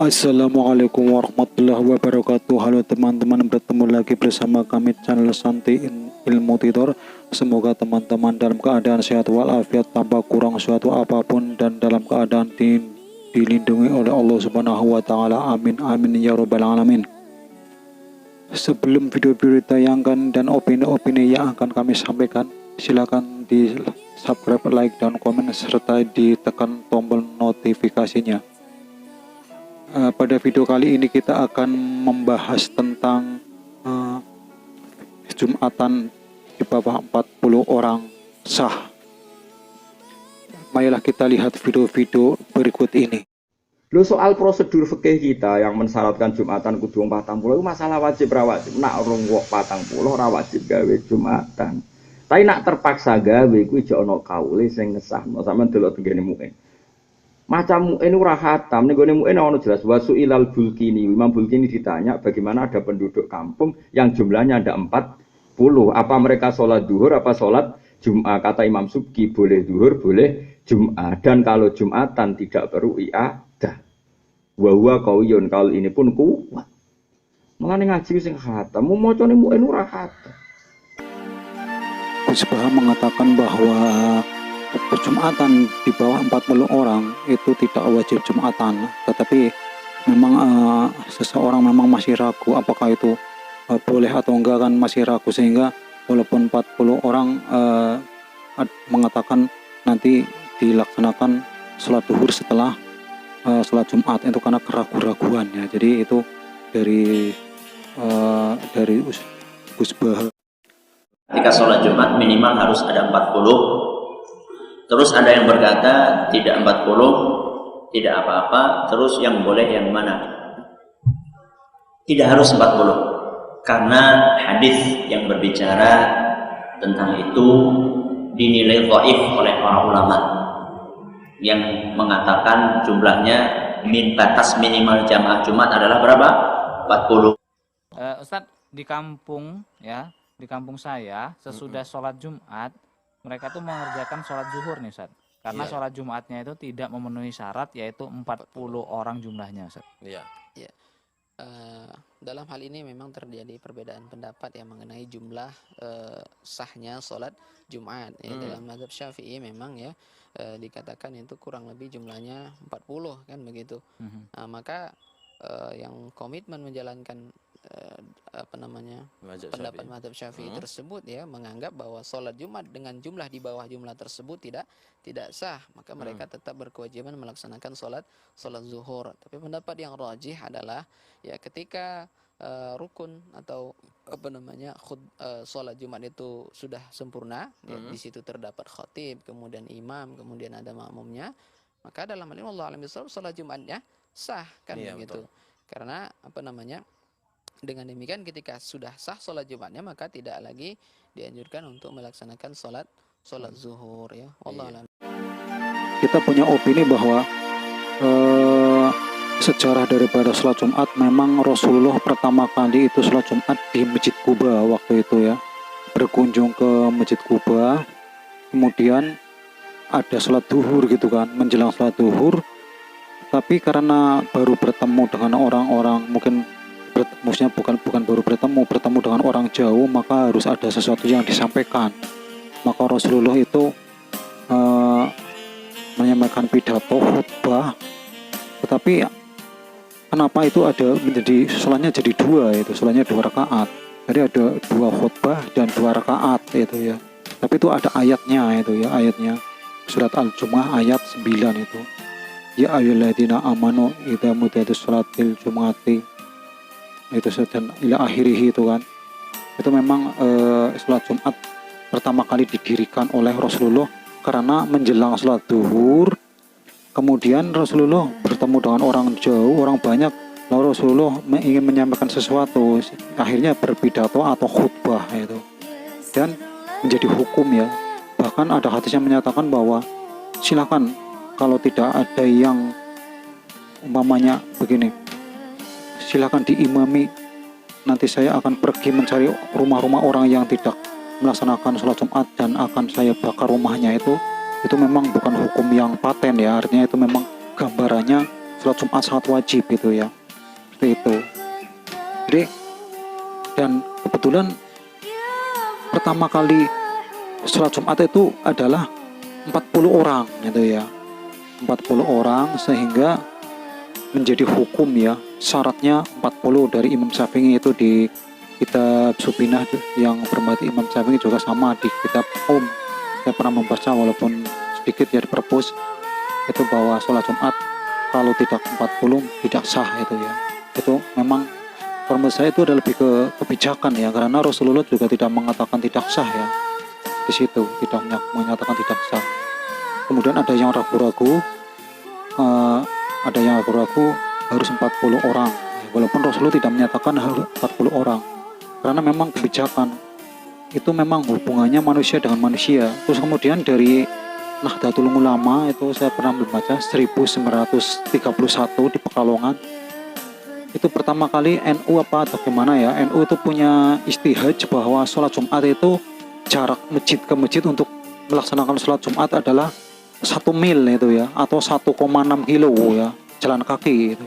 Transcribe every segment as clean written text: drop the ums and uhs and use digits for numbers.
Assalamualaikum warahmatullahi wabarakatuh. Halo teman-teman, bertemu lagi bersama kami channel Santi Ilmu Tidur. Semoga teman-teman dalam keadaan sehat walafiat tanpa kurang suatu apapun dan dalam keadaan dilindungi oleh Allah Subhanahu wa taala. Amin amin ya rabbal alamin. Sebelum video-video ditayangkan dan opini-opini yang akan kami sampaikan, silakan di subscribe, like, dan komen serta ditekan tombol notifikasinya. Pada video kali ini kita akan membahas tentang Jumatan di bawah 40 orang sah. Marilah kita lihat video-video berikut ini. Lo soal prosedur fikih kita yang mensyaratkan Jumatan kudu 40 itu masalah wajib ra wajib. Nak rong wong 40 ora wajib gawe Jumatan. Tapi nak terpaksa gawe kuwi aja ana kaule sing ngesahno. Sampeyan delok tengene muin. Macam muin ora khatam ning gone muin ana jelas wasu ilal bulkini. Imam Bulkini ditanya bagaimana ada penduduk kampung yang jumlahnya ada 40. Apa mereka sholat duhur apa sholat Jum'ah? Kata Imam Subki boleh duhur boleh Jum'ah. Dan kalau Jum'atan tidak perlu i'adah. Wa qauyun, kalau ini pun kuat. Mulane ngaji sing khatam, mau macane muin ora khatam. Gus Bahar mengatakan bahwa Jumatan di bawah 40 orang itu tidak wajib Jumatan, tetapi memang seseorang memang masih ragu apakah itu boleh atau enggak, kan masih ragu, sehingga walaupun 40 orang mengatakan nanti dilaksanakan sholat duhur setelah sholat Jumat, itu karena keraguan-raguan ya. Jadi itu dari Gus Bahar. Ketika sholat Jumat minimal harus ada 40. Terus ada yang berkata tidak 40, tidak apa-apa. Terus yang boleh yang mana? Tidak harus 40. Karena hadis yang berbicara tentang itu dinilai dhaif oleh para ulama yang mengatakan jumlahnya batas minimal jamaah Jumat adalah berapa? 40. Ustadz, di kampung ya, di kampung saya sesudah sholat Jumat mereka tuh mengerjakan sholat zuhur nih Ustadz, karena sholat Jumatnya itu tidak memenuhi syarat, yaitu 40 orang jumlahnya Ustadz. Iya. Dalam hal ini memang terjadi perbedaan pendapat yang mengenai jumlah sahnya sholat Jumat ya. Dalam mazhab Syafi'i memang ya dikatakan itu kurang lebih jumlahnya 40 kan begitu. Nah, maka yang komitmen menjalankan pendapat mazhab Syafi'i tersebut ya menganggap bahwa sholat Jumat dengan jumlah di bawah jumlah tersebut tidak sah, maka mereka tetap berkewajiban melaksanakan sholat zuhur. Tapi pendapat yang rajih adalah ya ketika rukun atau sholat Jumat itu sudah sempurna ya, di situ terdapat khatib, kemudian imam, kemudian ada makmumnya, maka dalam hal ini Allah alam bisawab sholat Jumatnya sah kan begitu. Karena dengan demikian ketika sudah sah sholat Jumatnya maka tidak lagi dianjurkan untuk melaksanakan sholat zuhur ya. Allah alam. Kita punya opini bahwa sejarah daripada sholat Jumat, memang Rasulullah pertama kali itu sholat Jumat di Masjid Quba waktu itu ya, berkunjung ke Masjid Quba, kemudian ada sholat duhur gitu kan, menjelang sholat duhur, tapi karena baru bertemu dengan orang-orang, maksudnya bukan baru bertemu dengan orang jauh, maka harus ada sesuatu yang disampaikan. Maka Rasulullah itu menyampaikan pidato khutbah, tetapi kenapa itu ada menjadi sholatnya jadi dua, itu sholatnya 2 rakaat. Jadi ada 2 khutbah dan 2 rakaat itu ya. Tapi itu ada ayatnya itu ya, ayatnya surat Al-Jumu'ah ayat 9 itu. Ya ayyuhalladzina amanu idza nudiyatis sholatil jumu'ati, itu dan ila akhirih itu kan. Itu memang sholat Jumat pertama kali didirikan oleh Rasulullah karena menjelang sholat duhur, kemudian Rasulullah bertemu dengan orang jauh, orang banyak, lalu Rasulullah ingin menyampaikan sesuatu, akhirnya berpidato atau khutbah itu, dan menjadi hukum ya. Bahkan ada hadis yang menyatakan bahwa silakan kalau tidak ada yang umpamanya begini, silakan diimami, nanti saya akan pergi mencari rumah-rumah orang yang tidak melaksanakan sholat Jumat dan akan saya bakar rumahnya. Itu memang bukan hukum yang paten ya, artinya itu memang gambarannya sholat Jumat sangat wajib itu ya, seperti itu. Jadi dan kebetulan pertama kali sholat Jumat itu adalah 40 orang gitu ya, 40 orang, sehingga menjadi hukum ya, syaratnya 40 dari Imam Syafi'i itu di kitab Subinah yang bermati Imam Syafi'i juga sama di kitab saya pernah membaca walaupun sedikit ya di perpus itu bahwa sholat Jumat kalau tidak 40 tidak sah itu ya. Itu memang menurut saya itu adalah lebih ke kebijakan ya, karena Rasulullah juga tidak mengatakan tidak sah ya, di situ tidak menyatakan tidak sah. Kemudian ada yang ragu-ragu, harus 40 orang, walaupun Rasulullah tidak menyatakan harus 40 orang, karena memang kebijakan itu memang hubungannya manusia dengan manusia. Terus kemudian dari Nahdlatul Ulama itu saya pernah membaca 1931 di Pekalongan, itu pertama kali NU apa atau gimana ya, NU itu punya istihad bahwa sholat Jumat itu jarak masjid ke masjid untuk melaksanakan sholat Jumat adalah 1 mil itu ya, atau 1,6 kilo ya, jalan kaki itu.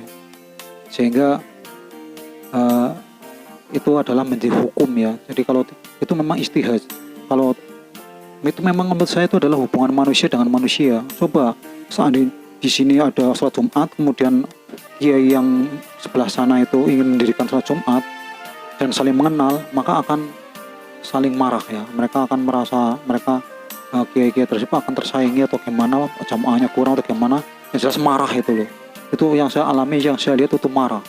Sehingga itu adalah menjadi hukum ya. Jadi kalau itu memang istihad, kalau itu memang menurut saya itu adalah hubungan manusia dengan manusia. Coba seandainya di sini ada sholat Jumat, kemudian kiai yang sebelah sana itu ingin mendirikan sholat Jumat dan saling mengenal, maka akan saling marah ya. Mereka akan merasa kiai-kiai tersebut akan tersaingi atau gimana, jamaahnya kurang atau gimana. Yang jelas marah itu loh. Itu yang saya alami, yang saya lihat itu marah.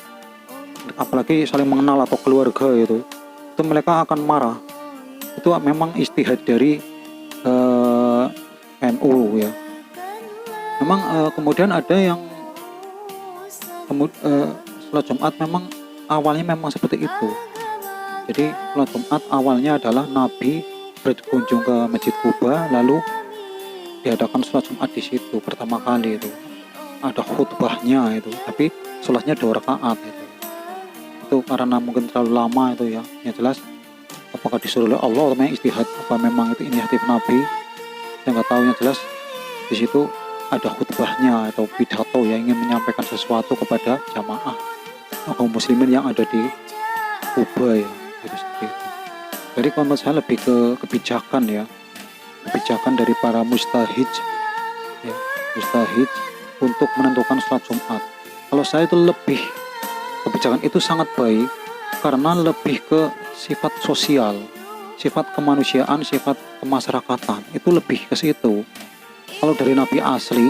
Apalagi saling mengenal atau keluarga itu mereka akan marah. Itu memang istihad dari NU ya. Memang kemudian ada yang sholat Jumat memang awalnya memang seperti itu. Jadi sholat Jumat awalnya adalah Nabi berkunjung ke Masjid Kuba, lalu diadakan sholat Jumat di situ pertama kali itu. Ada khutbahnya itu, tapi sholatnya 2 rakaat itu karena mungkin terlalu lama itu ya. Yang jelas apakah disuruh oleh Allah atau memang istihad, apa memang itu inisiatif Nabi, saya nggak tahu. Yang jelas di situ ada khutbahnya atau pidato yang ingin menyampaikan sesuatu kepada jamaah kaum muslimin yang ada di Kuba ya, itu seperti itu. Jadi kalau saya lebih ke kebijakan ya, kebijakan dari para mustahid ya, mustahid untuk menentukan sholat Jumat. Kalau saya itu lebih, kebijakan itu sangat baik karena lebih ke sifat sosial, sifat kemanusiaan, sifat kemasyarakatan, itu lebih ke situ. Kalau dari Nabi asli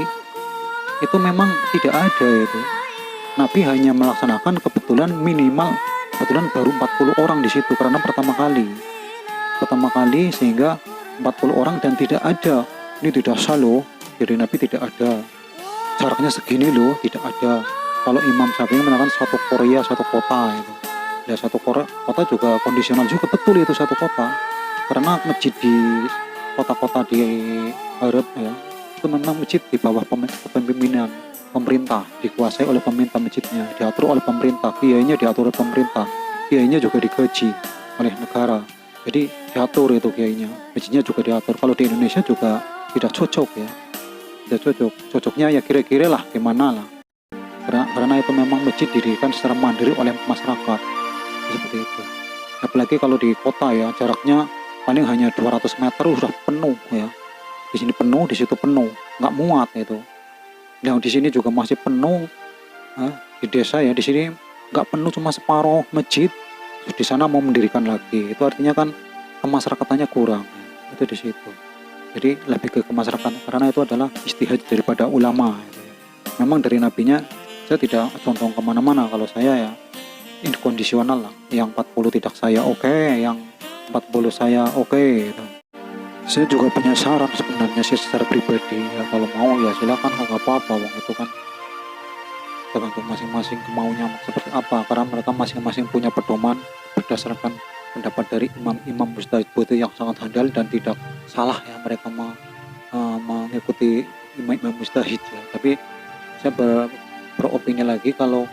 itu memang tidak ada itu. Nabi hanya melaksanakan kebetulan baru 40 orang di situ karena pertama kali sehingga 40 orang dan tidak ada. Ini tidak sah loh, dari Nabi tidak ada. Jaraknya segini loh, tidak ada. Kalau Imam Syafi'i mengatakan satu Korea, satu kota itu. Ya satu kota juga kondisional juga, betul itu satu kota. Karena masjid di kota-kota di Arab ya, itu memang masjid di bawah kepemimpinan pemerintah, dikuasai oleh pemerintah masjidnya, diatur oleh pemerintah, kiainya diatur oleh pemerintah, kiainya juga digaji oleh negara. Jadi diatur itu kiainya, masjidnya juga diatur. Kalau di Indonesia juga tidak cocok ya, tidak cocok. Cocoknya ya kira-kira lah gimana lah. Karena itu memang masjid didirikan secara mandiri oleh masyarakat, seperti itu. Apalagi kalau di kota ya, jaraknya paling hanya 200 meter sudah penuh ya. Di sini penuh, di situ penuh, nggak muat itu. Yang di sini juga masih penuh. Di desa ya, di sini nggak penuh, cuma separuh masjid. Di sana mau mendirikan lagi, itu artinya kan kemasyarakatannya kurang. Itu di situ. Jadi lebih ke kemasyarakatan, karena itu adalah istihad daripada ulama. Memang dari nabinya saya tidak contoh kemana-mana. Kalau saya ya inkondisional lah. Yang 40 tidak saya oke, yang 40 saya oke gitu. Saya juga punya saran sebenarnya sih secara pribadi ya, kalau mau ya silakan, nggak apa-apa, wong itu kan tergantung masing-masing kemaunya seperti apa, karena mereka masing-masing punya pedoman berdasarkan pendapat dari imam-imam mujtahid itu yang sangat handal dan tidak salah ya mereka mengikuti imam-imam mujtahid ya. Tapi saya beropini lagi kalau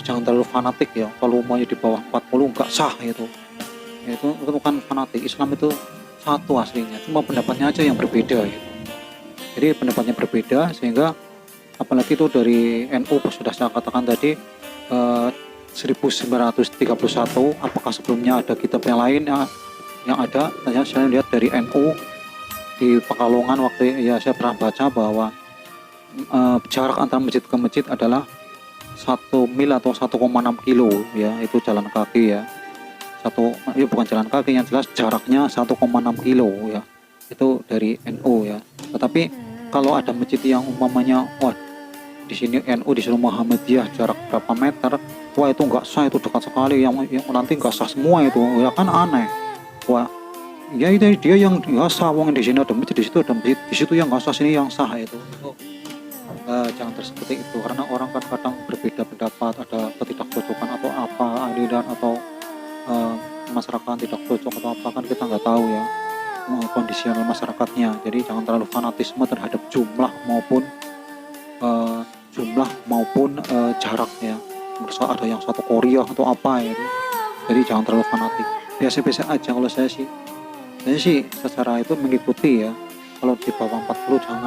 jangan terlalu fanatik ya, kalau mau di bawah 40 nggak sah itu bukan fanatik. Islam itu satu aslinya, cuma pendapatnya aja yang berbeda gitu. Jadi pendapatnya berbeda sehingga apalagi itu dari NU sudah saya katakan tadi 1931. Apakah sebelumnya ada kitab yang lain yang ada? Saya lihat dari NU di Pekalongan waktu ya saya pernah baca bahwa jarak antara masjid ke masjid adalah 1 mil atau 1,6 kilo ya, itu jalan kaki ya. Bukan jalan kaki, yang jelas jaraknya 1,6 kilo ya, itu dari NU ya. Tetapi kalau ada masjid yang umpamanya di sini NU, di sini Muhammadiyah, jarak berapa meter, wah itu nggak sah, itu dekat sekali, yang nanti nggak sah semua itu ya kan, aneh. Wah ya itu dia yang nggak sah, wong di sini ada masjid, di situ ada masjid, di situ yang nggak sah, sini yang sah, itu jangan seperti itu, karena orang kan kadang berbeda pendapat, ada ketidakcocokan atau apa, aliran atau masyarakat tidak cocok atau apa, kan kita nggak tahu ya kondisional masyarakatnya. Jadi jangan terlalu fanatisme terhadap jumlah maupun jaraknya. Misal ada yang satu Korea atau apa ya, jadi jangan terlalu fanatik, biasa-biasa aja. Kalau saya sih secara itu mengikuti ya, kalau di bawah 40 jangan.